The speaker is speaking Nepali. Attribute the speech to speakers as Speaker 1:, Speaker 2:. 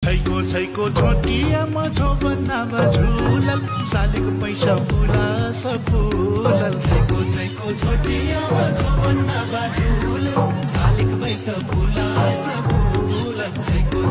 Speaker 1: छैको छोटियामा छोबन्ना झुलल सालीको पैसा फुला फुलल छैको छोटियामा छोबन्ना झुलल सालीको पैसा फुला फुलल छैको